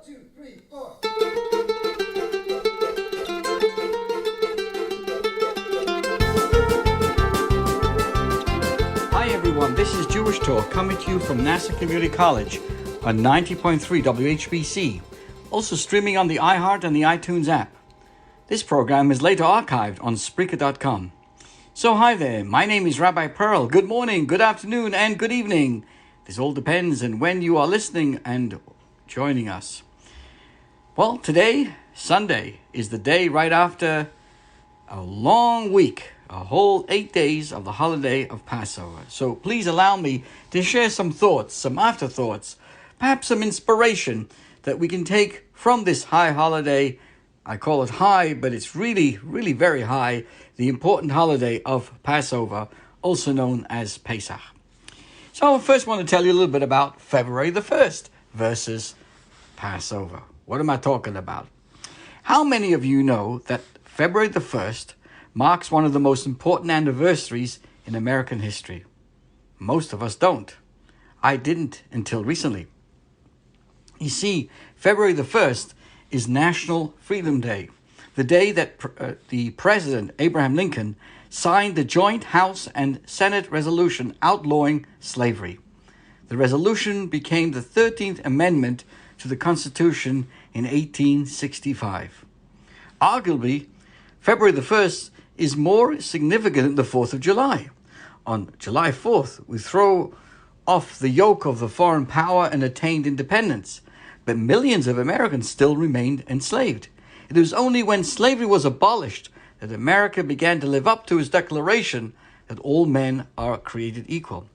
two, three, four. Hi everyone, this is Jewish Talk coming to you from Nassau Community College on 90.3 WHPC, also streaming on the iHeart and the iTunes app. This program is later archived on Spreaker.com. So hi there, my name is Rabbi Perl. Good morning, good afternoon, and good evening. This all depends on when you are listening and joining us. Well, today, Sunday, is the day right after a long week, a whole 8 days of the holiday of Passover. So please allow me to share some thoughts, some afterthoughts, perhaps some inspiration that we can take from this high holiday. I call it high, but it's really, really very high, the important holiday of Passover, also known as Pesach. So I first want to tell you a little bit about February the 1st versus Passover. What am I talking about? How many of you know that February the 1st marks one of the most important anniversaries in American history? Most of us don't. I didn't until recently. You see, February the 1st is National Freedom Day, the day that the President, Abraham Lincoln, signed the joint House and Senate resolution outlawing slavery. The resolution became the 13th Amendment to the Constitution in 1865. Arguably, February the 1st is more significant than the 4th of July. On July 4th, we throw off the yoke of the foreign power and attained independence, but millions of Americans still remained enslaved. It was only when slavery was abolished that America began to live up to its declaration that all men are created equal,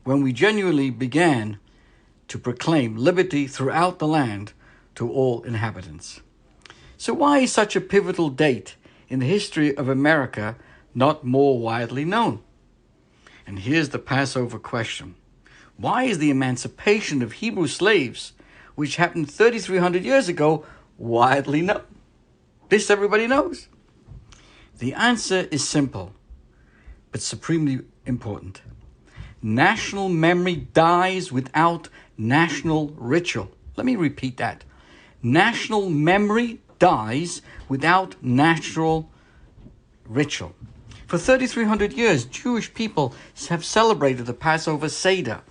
when we genuinely began to proclaim liberty throughout the land to all inhabitants. So why is such a pivotal date in the history of America not more widely known? And here's the Passover question. Why is the emancipation of Hebrew slaves, which happened 3,300 years ago, widely known? This everybody knows. The answer is simple, but supremely important. National memory dies without national ritual. Let me repeat that. National memory dies without national ritual. For 3,300 years, Jewish people have celebrated the Passover Seder.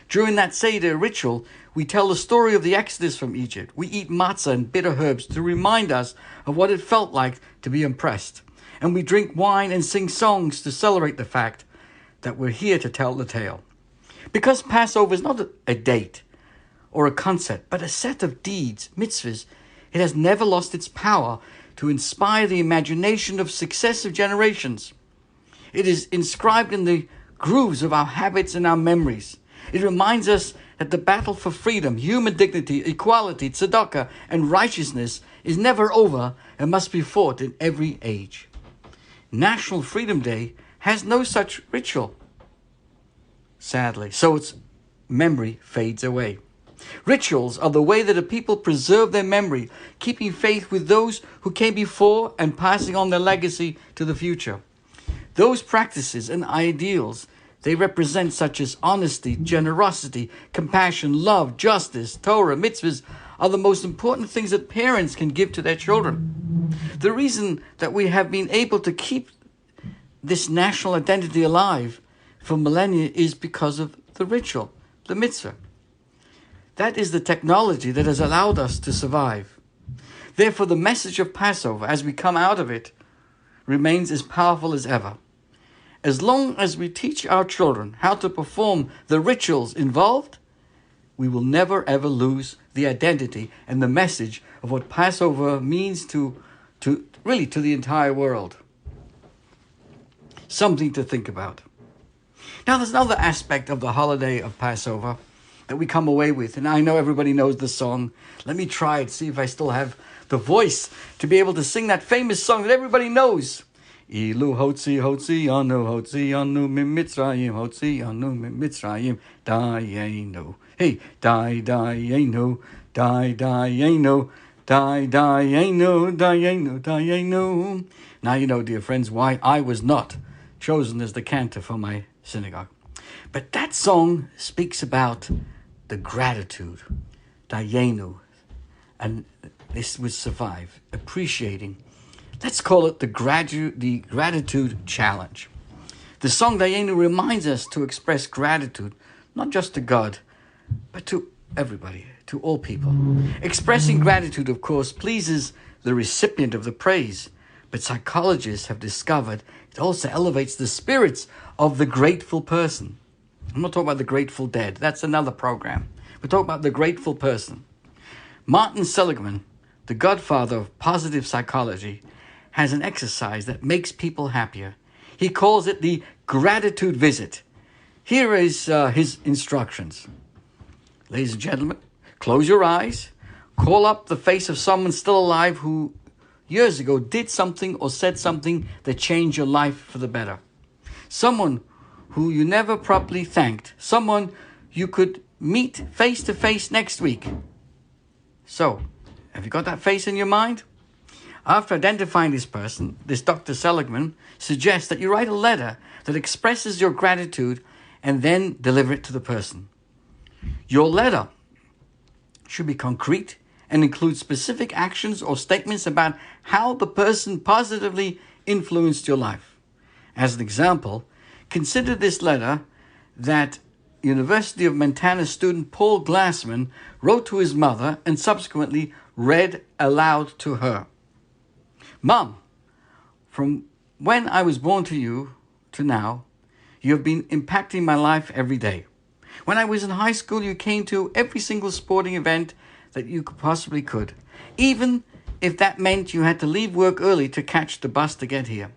During that Seder ritual, we tell the story of the Exodus from Egypt. We eat matzah and bitter herbs to remind us of what it felt like to be oppressed. And we drink wine and sing songs to celebrate the fact that we're here to tell the tale. Because Passover is not a date or a concept, but a set of deeds, mitzvahs, it has never lost its power to inspire the imagination of successive generations. It is inscribed in the grooves of our habits and our memories. It reminds us that the battle for freedom, human dignity, equality, tzedakah, and righteousness is never over and must be fought in every age. National Freedom Day has no such ritual, sadly, so its memory fades away. Rituals are the way that a people preserve their memory, keeping faith with those who came before and passing on their legacy to the future. Those practices and ideals they represent, such as honesty, generosity, compassion, love, justice, Torah, mitzvahs, are the most important things that parents can give to their children. The reason that we have been able to keep this national identity alive for millennia is because of the ritual, the mitzvah. That is the technology that has allowed us to survive. Therefore, the message of Passover, as we come out of it, remains as powerful as ever. As long as we teach our children how to perform the rituals involved, we will never ever lose the identity and the message of what Passover means to the entire world. Something to think about. Now, there's another aspect of the holiday of Passover that we come away with, and I know everybody knows the song. Let me try it, see if I still have the voice to be able to sing that famous song that everybody knows. Ilu hotzianu mimitzrayim hotzianu mimitzrayim dayenu. Hey, dayenu, dayenu, dayenu. Now you know, dear friends, why I was not chosen as the cantor for my synagogue. But that song speaks about the gratitude, dayenu, and this would survive. Appreciating. Let's call it the gratitude challenge. The song Dayenu reminds us to express gratitude, not just to God, but to everybody, to all people. Expressing gratitude, of course, pleases the recipient of the praise, but psychologists have discovered it also elevates the spirits of the grateful person. I'm not talking about the Grateful Dead. That's another program. We're talking about the grateful person. Martin Seligman, the godfather of positive psychology, has an exercise that makes people happier. He calls it the gratitude visit. Here is his instructions. Ladies and gentlemen, close your eyes. Call up the face of someone still alive who years ago did something or said something that changed your life for the better. Someone who you never properly thanked. Someone you could meet face to face next week. So, have you got that face in your mind? After identifying this person, this Dr. Seligman suggests that you write a letter that expresses your gratitude and then deliver it to the person. Your letter should be concrete and include specific actions or statements about how the person positively influenced your life. As an example, consider this letter that University of Montana student Paul Glassman wrote to his mother and subsequently read aloud to her. Mom, from when I was born to you to now, you have been impacting my life every day. When I was in high school, you came to every single sporting event that you possibly could, even if that meant you had to leave work early to catch the bus to get here.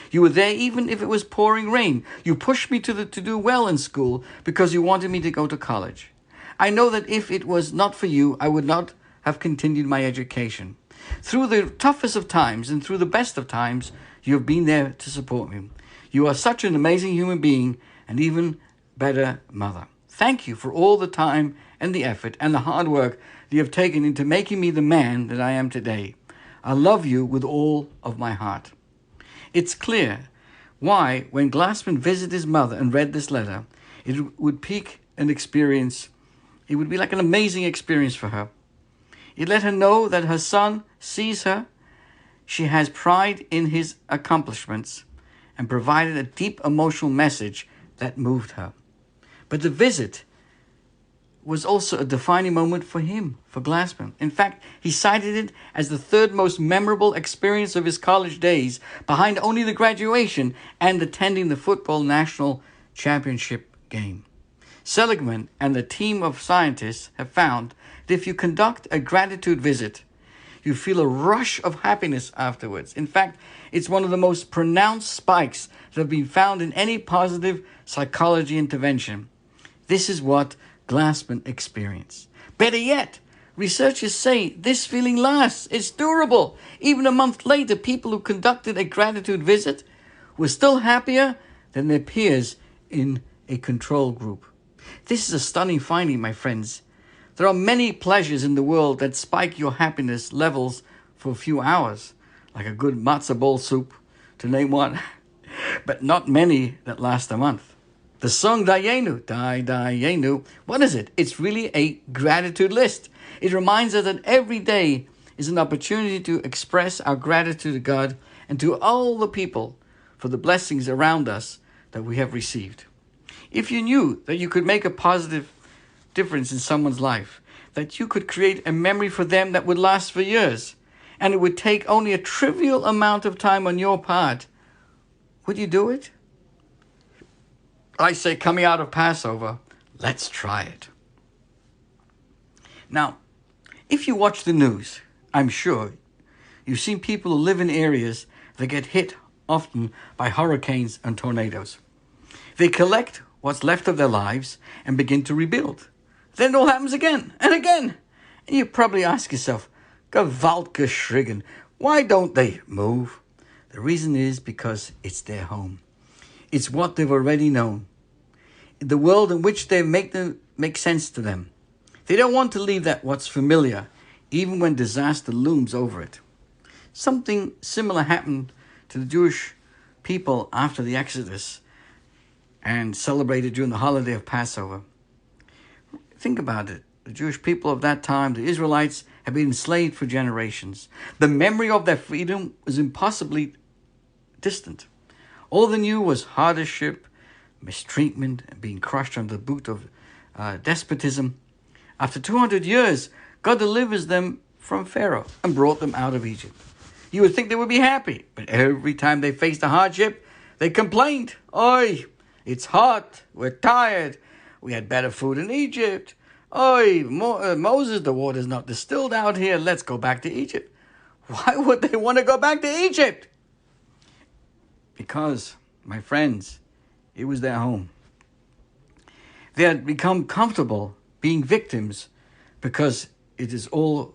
You were there even if it was pouring rain. You pushed me to do well in school because you wanted me to go to college. I know that if it was not for you, I would not have continued my education. Through the toughest of times and through the best of times, you have been there to support me. You are such an amazing human being and even better mother. Thank you for all the time and the effort and the hard work that you have taken into making me the man that I am today. I love you with all of my heart. It's clear why, when Glassman visited his mother and read this letter, it would pique an experience. It would be like an amazing experience for her. It let her know that her son sees her, she has pride in his accomplishments, and provided a deep emotional message that moved her. But the visit was also a defining moment for him, for Glassman. In fact, he cited it as the third most memorable experience of his college days, behind only the graduation and attending the football national championship game. Seligman and the team of scientists have found that if you conduct a gratitude visit, you feel a rush of happiness afterwards. In fact, it's one of the most pronounced spikes that have been found in any positive psychology intervention. This is what Glassman experienced. Better yet, researchers say this feeling lasts. It's durable. Even a month later, people who conducted a gratitude visit were still happier than their peers in a control group. This is a stunning finding, my friends. There are many pleasures in the world that spike your happiness levels for a few hours, like a good matzo ball soup, to name one, but not many that last a month. The song Dayenu, what is it? It's really a gratitude list. It reminds us that every day is an opportunity to express our gratitude to God and to all the people for the blessings around us that we have received. If you knew that you could make a positive difference in someone's life, that you could create a memory for them that would last for years, and it would take only a trivial amount of time on your part, would you do it? I say, coming out of Passover, let's try it. Now, if you watch the news, I'm sure you've seen people who live in areas that get hit often by hurricanes and tornadoes. They collect what's left of their lives and begin to rebuild. Then it all happens again and again. And you probably ask yourself, gewalt geschrigen, why don't they move? The reason is because it's their home. It's what they've already known. The world in which they make sense to them. They don't want to leave that what's familiar, even when disaster looms over it. Something similar happened to the Jewish people after the Exodus and celebrated during the holiday of Passover. Think about it. the Jewish people of that time, the Israelites, had been enslaved for generations. The memory of their freedom was impossibly distant. All they knew was hardship, mistreatment, and being crushed under the boot of despotism. After 200 years, God delivers them from Pharaoh and brought them out of Egypt. You would think they would be happy, but every time they faced a hardship, they complained. Oi, it's hot, we're tired, we had better food in Egypt. Oi, Moses, the water's not distilled out here, let's go back to Egypt. Why would they want to go back to Egypt? Because, my friends, it was their home. They had become comfortable being victims because it is all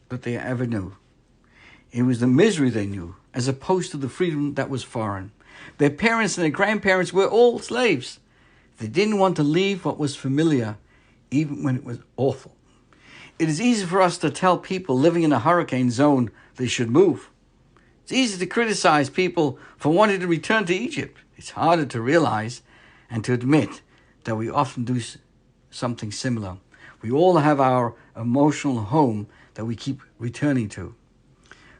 that they ever knew. It was the misery they knew, as opposed to the freedom that was foreign. Their parents and their grandparents were all slaves. They didn't want to leave what was familiar, even when it was awful. It is easy for us to tell people living in a hurricane zone they should move. It's easy to criticize people for wanting to return to Egypt. It's harder to realize and to admit that we often do something similar. We all have our emotional home that we keep returning to.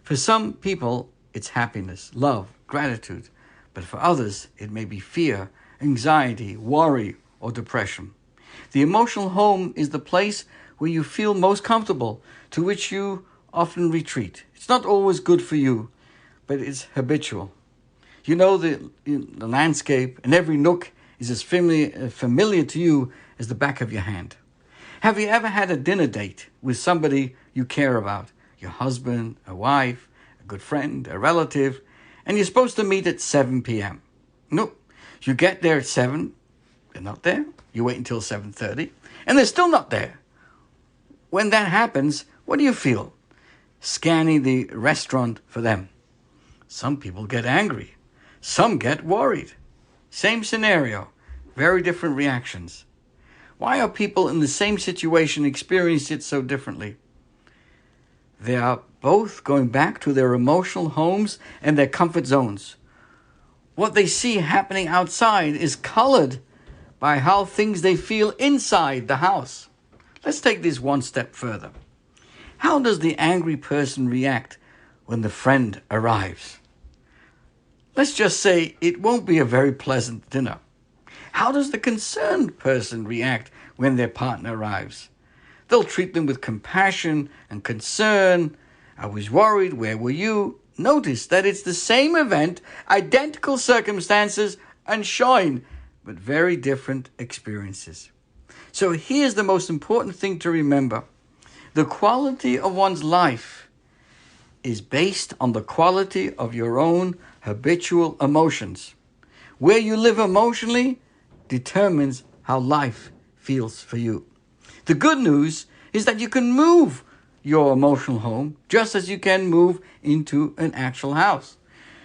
For some people, it's happiness, love, gratitude. But for others, it may be fear, anxiety, worry, or depression. The emotional home is the place where you feel most comfortable, to which you often retreat. It's not always good for you, but it's habitual. You know the landscape, and every nook is as familiar to you as the back of your hand. Have you ever had a dinner date with somebody you care about? Your husband, a wife, a good friend, a relative, and you're supposed to meet at 7 p.m. Nope. You get there at 7, they're not there. You wait until 7:30, and they're still not there. When that happens, what do you feel? Scanning the restaurant for them. Some people get angry. Some get worried. Same scenario, very different reactions. Why are people in the same situation experiencing it so differently? They are both going back to their emotional homes and their comfort zones. What they see happening outside is colored by how things they feel inside the house. Let's take this one step further. How does the angry person react when the friend arrives? Let's just say it won't be a very pleasant dinner. How does the concerned person react when their partner arrives? They'll treat them with compassion and concern. I was worried, where were you? Notice that it's the same event, identical circumstances, and showing, but very different experiences. So here's the most important thing to remember. The quality of one's life is based on the quality of your own habitual emotions. Where you live emotionally determines how life feels for you. The good news is that you can move your emotional home just as you can move into an actual house.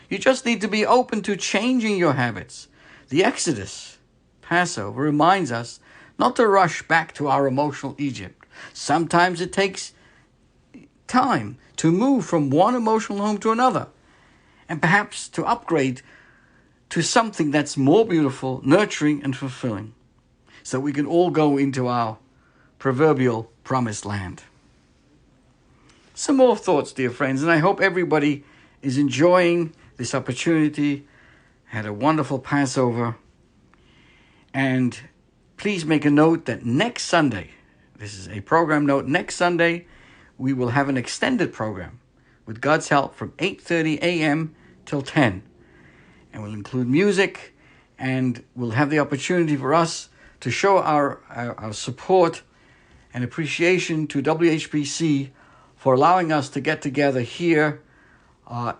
You just need to be open to changing your habits. The Exodus, Passover, reminds us not to rush back to our emotional Egypt. Sometimes it takes time to move from one emotional home to another, and perhaps to upgrade to something that's more beautiful, nurturing, and fulfilling, so we can all go into our proverbial promised land. Some more thoughts, dear friends, and I hope everybody is enjoying this opportunity, had a wonderful Passover, and please make a note that next Sunday, this is a program note, next Sunday we will have an extended program with God's help from 8:30 a.m. till 10. And we'll include music, and we'll have the opportunity for us to show our support and appreciation to WHPC for allowing us to get together here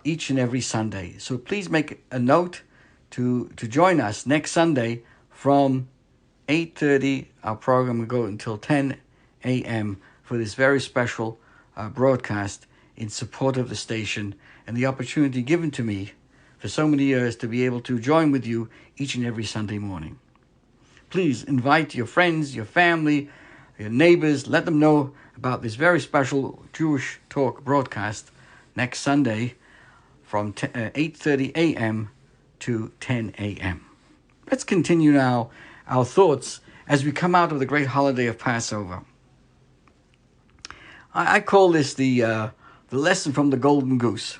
each and every Sunday. So please make a note to join us next Sunday from 8:30. Our program will go until 10 a.m. for this very special broadcast in support of the station and the opportunity given to me for so many years to be able to join with you each and every Sunday morning. Please invite your friends, your family, your neighbors. Let them know about this very special Jewish Talk broadcast next Sunday from 8:30 a.m. to 10 a.m. Let's continue now our thoughts as we come out of the great holiday of Passover. I call this the lesson from the golden goose.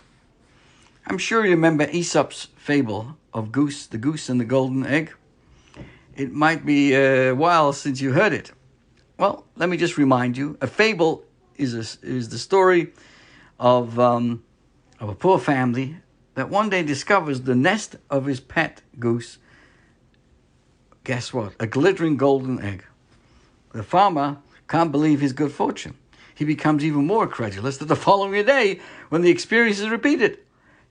I'm sure you remember Aesop's fable of the goose and the golden egg. It might be a while since you heard it. Well, let me just remind you. A fable is the story of a poor family that one day discovers the nest of his pet goose. Guess what? A glittering golden egg. The farmer can't believe his good fortune. He becomes even more credulous that the following day, when the experience is repeated,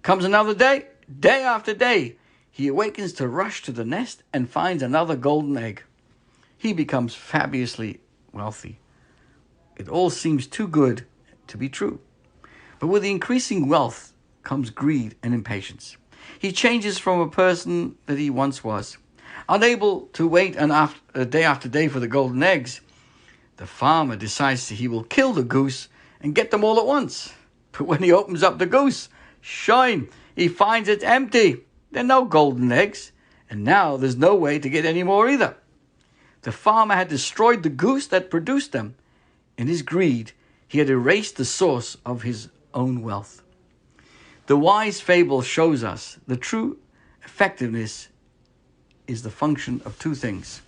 comes another day, day after day, he awakens to rush to the nest and finds another golden egg. He becomes fabulously wealthy. It all seems too good to be true. But with the increasing wealth comes greed and impatience. He changes from a person that he once was. Unable to wait day after day for the golden eggs, the farmer decides he will kill the goose and get them all at once. But when he opens up the goose, shine, he finds it's empty. There are no golden eggs, and now there's no way to get any more either. The farmer had destroyed the goose that produced them. In his greed, he had erased the source of his own wealth. The wise fable shows us the true effectiveness is the function of two things.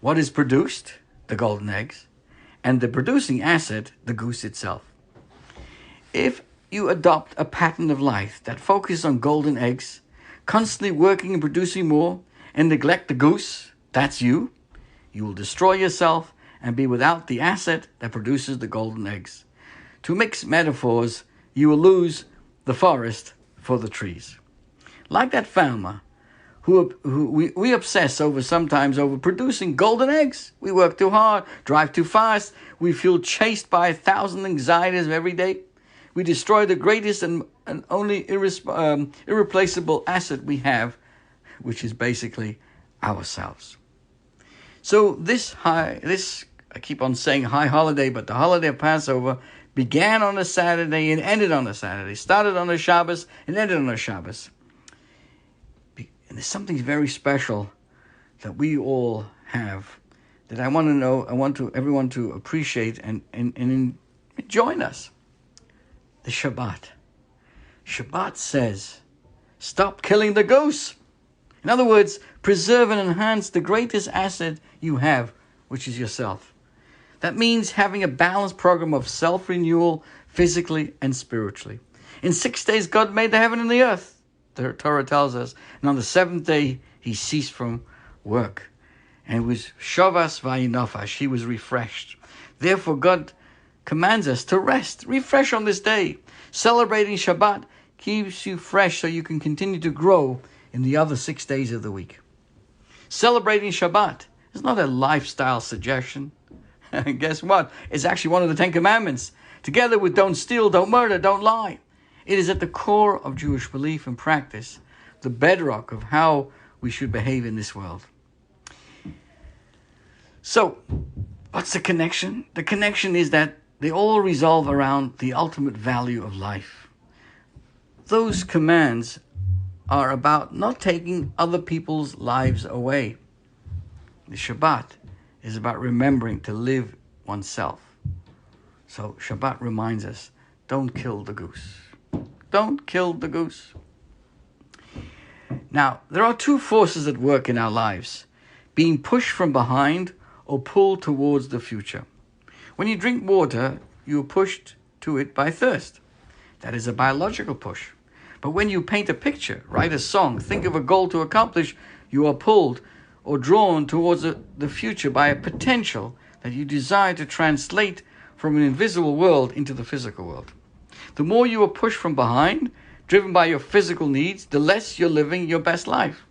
What is produced, the golden eggs, and the producing asset, the goose itself. If you adopt a pattern of life that focuses on golden eggs, constantly working and producing more, and neglect the goose, that's you will destroy yourself and be without the asset that produces the golden eggs. To mix metaphors, you will lose the forest for the trees. Like that farmer, who we obsess sometimes over producing golden eggs. We work too hard, drive too fast. We feel chased by 1,000 anxieties every day. We destroy the greatest and only irreplaceable asset we have, which is basically ourselves. So I keep on saying high holiday, but the holiday of Passover began on a Saturday and ended on a Saturday. Started on a Shabbos and ended on a Shabbos. And there's something very special that we all have that I want everyone to appreciate and join us. The Shabbat. Shabbat says, stop killing the goose. In other words, preserve and enhance the greatest asset you have, which is yourself. That means having a balanced program of self-renewal, physically and spiritually. In 6 days, God made the heaven and the earth. The Torah tells us, and on the seventh day, he ceased from work. And it was Shavas Vayinafash, he was refreshed. Therefore, God commands us to rest, refresh on this day. Celebrating Shabbat keeps you fresh so you can continue to grow in the other 6 days of the week. Celebrating Shabbat is not a lifestyle suggestion. Guess what? It's actually one of the 10 Commandments, together with don't steal, don't murder, don't lie. It is at the core of Jewish belief and practice, the bedrock of how we should behave in this world. So, what's the connection? The connection is that they all revolve around the ultimate value of life. Those commands are about not taking other people's lives away. The Shabbat is about remembering to live oneself. So Shabbat reminds us, don't kill the goose. Don't kill the goose. Now, there are two forces at work in our lives, being pushed from behind or pulled towards the future. When you drink water, you are pushed to it by thirst. That is a biological push. But when you paint a picture, write a song, think of a goal to accomplish, you are pulled or drawn towards the future by a potential that you desire to translate from an invisible world into the physical world. The more you are pushed from behind, driven by your physical needs, the less you're living your best life.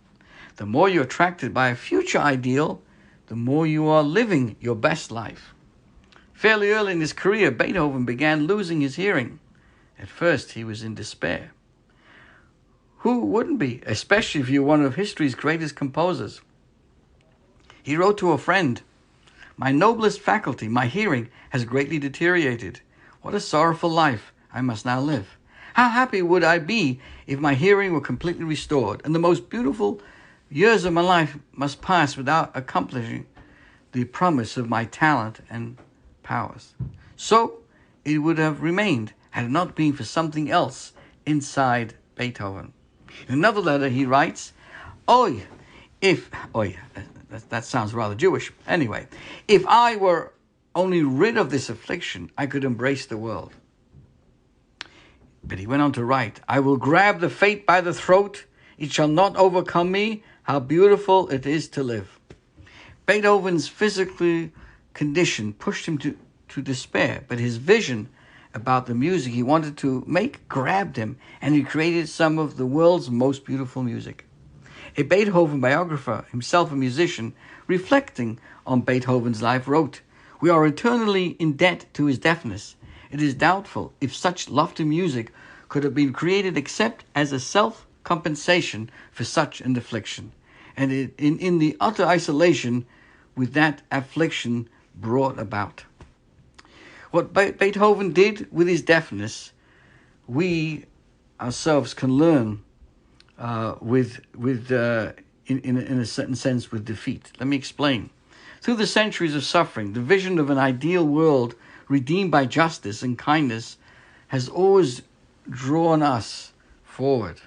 The more you're attracted by a future ideal, the more you are living your best life. Fairly early in his career, Beethoven began losing his hearing. At first, he was in despair. Who wouldn't be, especially if you're one of history's greatest composers? He wrote to a friend, "My noblest faculty, my hearing, has greatly deteriorated. What a sorrowful life I must now live. How happy would I be if my hearing were completely restored, and the most beautiful years of my life must pass without accomplishing the promise of my talent and powers." So it would have remained had it not been for something else inside Beethoven. In another letter he writes, that sounds rather Jewish. Anyway, if I were only rid of this affliction, I could embrace the world. But he went on to write, I will grab the fate by the throat. It shall not overcome me. How beautiful it is to live. Beethoven's physical condition pushed him to despair, but his vision about the music he wanted to make grabbed him, and he created some of the world's most beautiful music. A Beethoven biographer, himself a musician, reflecting on Beethoven's life, wrote, we are eternally in debt to his deafness. It is doubtful if such lofty music could have been created except as a self-compensation for such an affliction, and in the utter isolation with that affliction brought about. What Beethoven did with his deafness, we ourselves can learn in a certain sense with defeat. Let me explain. Through the centuries of suffering, the vision of an ideal world redeemed by justice and kindness has always drawn us forward.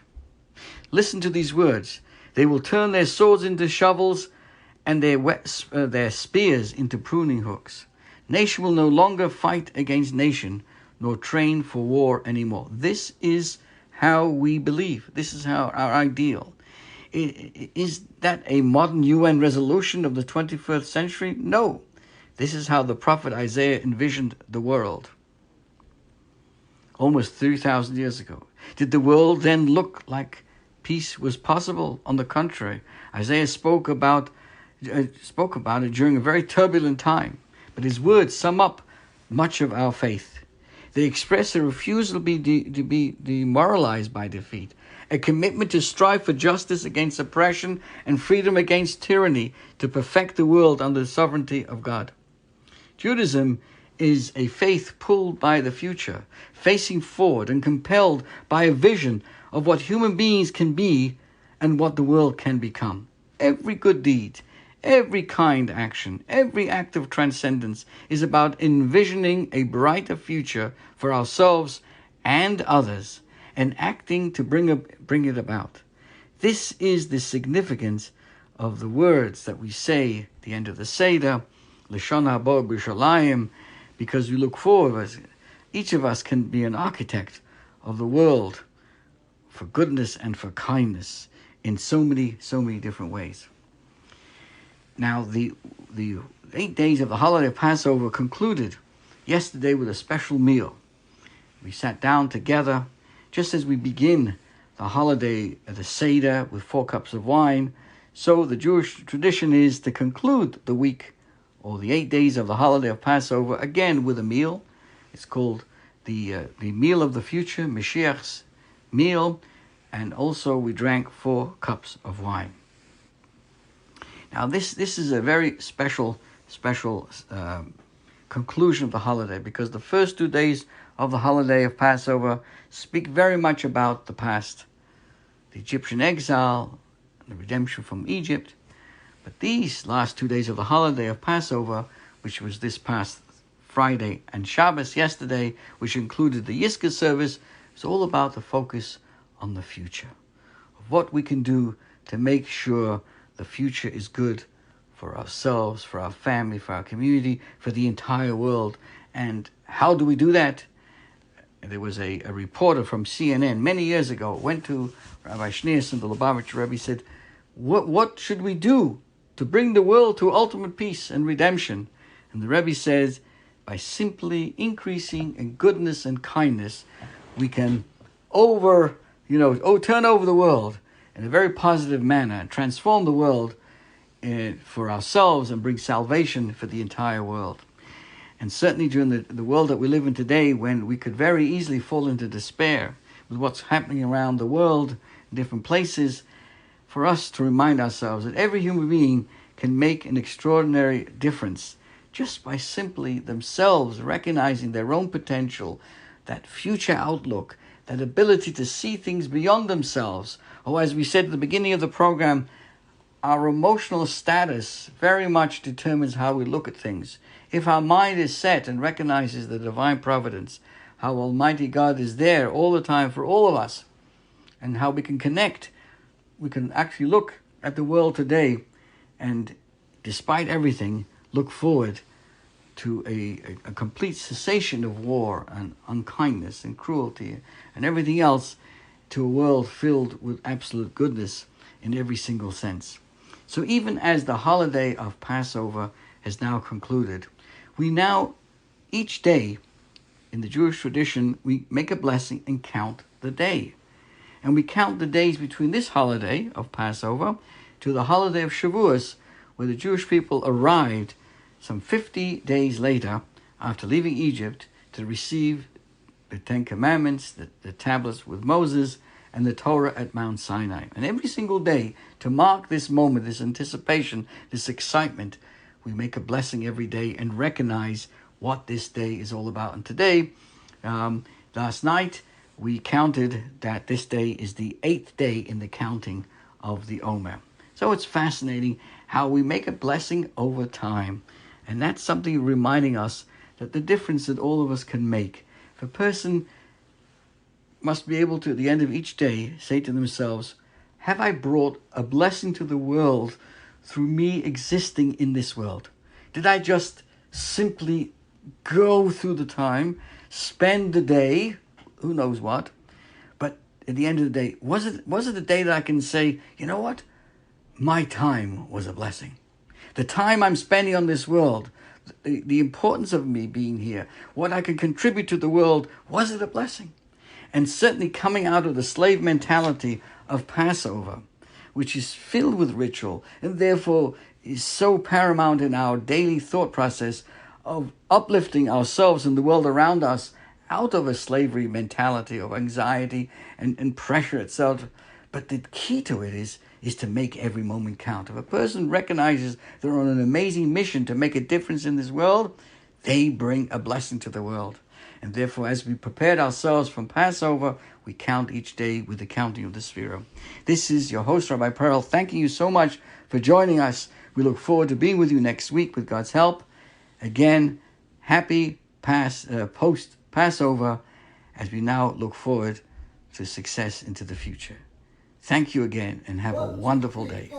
Listen to these words. They will turn their swords into shovels and their spears into pruning hooks. Nation will no longer fight against nation, nor train for war anymore. This is how we believe. This is how our ideal. Is that a modern UN resolution of the 21st century? No. This is how the prophet Isaiah envisioned the world almost 3,000 years ago. Did the world then look like peace was possible? On the contrary, Isaiah spoke about it during a very turbulent time. But his words sum up much of our faith. They express a refusal to be demoralized by defeat, a commitment to strive for justice against oppression and freedom against tyranny, to perfect the world under the sovereignty of God. Judaism is a faith pulled by the future, facing forward and compelled by a vision of what human beings can be and what the world can become. Every good deed, every kind action, every act of transcendence is about envisioning a brighter future for ourselves and others, and acting to bring it about. This is the significance of the words that we say at the end of the Seder, L'shon haba b'Yerushalayim, because we look forward. Each of us can be an architect of the world for goodness and for kindness in so many different ways. Now, the 8 days of the holiday of Passover concluded yesterday with a special meal. We sat down together, just as we begin the holiday at the Seder with 4 cups of wine. So the Jewish tradition is to conclude the week or the 8 days of the holiday of Passover again with a meal. It's called the meal of the future, Mashiach's meal, and also we drank 4 cups of wine. Now this is a very special conclusion of the holiday, because the first 2 days of the holiday of Passover speak very much about the past, the Egyptian exile, the redemption from Egypt. But these last 2 days of the holiday of Passover, which was this past Friday, and Shabbos yesterday, which included the Yizkor service, is all about the focus on the future, of what we can do to make sure the future is good for ourselves, for our family, for our community, for the entire world. And how do we do that? There was a reporter from CNN many years ago, went to Rabbi Schneerson, the Lubavitcher Rebbe, said, what should we do to bring the world to ultimate peace and redemption? And the Rebbe says, by simply increasing in goodness and kindness, we can turn over the world in a very positive manner and transform the world for ourselves and bring salvation for the entire world. And certainly during the world that we live in today, when we could very easily fall into despair with what's happening around the world in different places, for us to remind ourselves that every human being can make an extraordinary difference just by simply themselves recognizing their own potential, that future outlook, that ability to see things beyond themselves. Or as we said at the beginning of the program, our emotional status very much determines how we look at things. if our mind is set and recognizes the divine providence, how Almighty God is there all the time for all of us, and how we can connect, we can actually look at the world today and, despite everything, look forward to a complete cessation of war and unkindness and cruelty and everything else, to a world filled with absolute goodness in every single sense. So even as the holiday of Passover has now concluded, we now, each day, in the Jewish tradition, we make a blessing and count the day. And we count the days between this holiday of Passover to the holiday of Shavuos, where the Jewish people arrived some 50 days later after leaving Egypt to receive the Ten Commandments, the tablets with Moses, and the Torah at Mount Sinai. And every single day, to mark this moment, this anticipation, this excitement, we make a blessing every day and recognize what this day is all about. And today, last night, we counted that this day is the 8th day in the counting of the Omer. So it's fascinating how we make a blessing over time. And that's something reminding us that the difference that all of us can make. If a person must be able to, at the end of each day, say to themselves, have I brought a blessing to the world through me existing in this world? Did I just simply go through the time, spend the day, who knows what, but at the end of the day, was it a day that I can say, you know what? My time was a blessing. The time I'm spending on this world, the importance of me being here, what I can contribute to the world, was it a blessing? And certainly coming out of the slave mentality of Passover, which is filled with ritual and therefore is so paramount in our daily thought process of uplifting ourselves and the world around us out of a slavery mentality of anxiety and pressure itself. But the key to it is to make every moment count. If a person recognizes they're on an amazing mission to make a difference in this world, they bring a blessing to the world. And therefore, as we prepared ourselves from Passover, we count each day with the counting of the Sphira. This is your host, Rabbi Perl, thanking you so much for joining us. We look forward to being with you next week with God's help. Again, happy post-Passover as we now look forward to success into the future. Thank you again and have a wonderful day.